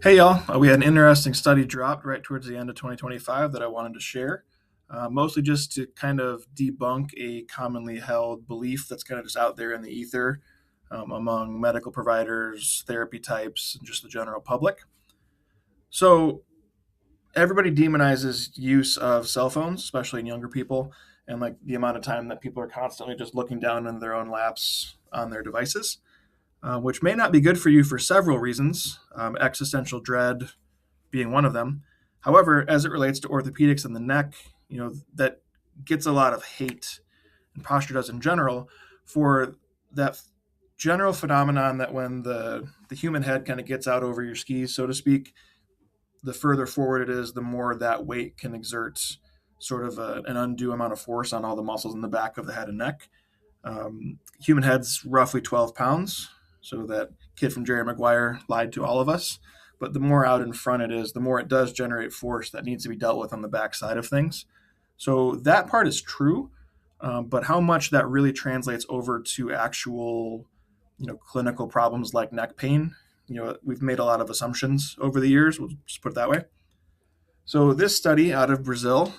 Hey y'all, we had an interesting study dropped right towards the end of 2025 that I wanted to share, mostly just to kind of debunk a commonly held belief that's kind of just out there in the ether among medical providers, therapy types, and just the general public. So, everybody demonizes use of cell phones, especially in younger people, and like the amount of time that people are constantly just looking down into their own laps on their devices, which may not be good for you for several reasons, existential dread being one of them. However, as it relates to orthopedics and the neck, that gets a lot of hate, and posture does in general, for that general phenomenon that when the human head kind of gets out over your skis, so to speak, the further forward it is, the more that weight can exert sort of an undue amount of force on all the muscles in the back of the head and neck. Human head's roughly 12 pounds, so that kid from Jerry Maguire lied to all of us. But the more out in front it is, the more it does generate force that needs to be dealt with on the back side of things. So that part is true, but how much that really translates over to actual, clinical problems like neck pain, we've made a lot of assumptions over the years. We'll just put it that way. So this study out of Brazil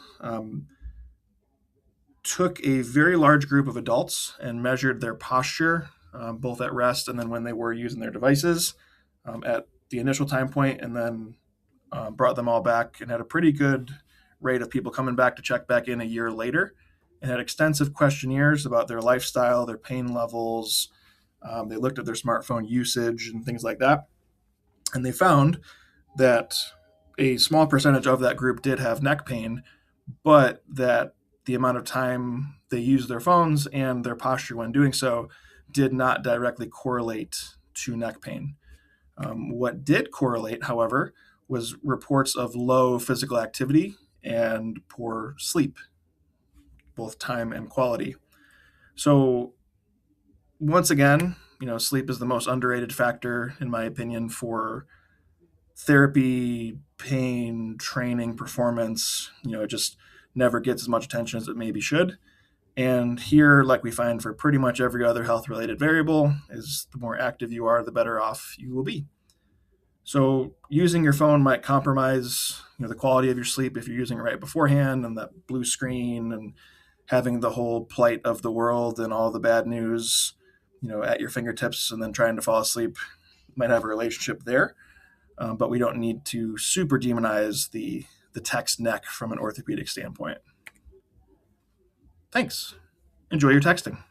took a very large group of adults and measured their posture, both at rest and then when they were using their devices at the initial time point, and then brought them all back and had a pretty good rate of people coming back to check back in a year later, and had extensive questionnaires about their lifestyle, their pain levels. They looked at their smartphone usage and things like that. And they found that a small percentage of that group did have neck pain, but that the amount of time they used their phones and their posture when doing so did not directly correlate to neck pain. What did correlate, however, was reports of low physical activity and poor sleep, both time and quality. So, once again, sleep is the most underrated factor, in my opinion, for therapy, pain, training, performance. It just never gets as much attention as it maybe should. And here, like we find for pretty much every other health related variable, is the more active you are, the better off you will be. So using your phone might compromise, the quality of your sleep if you're using it right beforehand, and that blue screen and having the whole plight of the world and all the bad news, at your fingertips, and then trying to fall asleep might have a relationship there. But we don't need to super demonize the text neck from an orthopedic standpoint. Thanks. Enjoy your texting.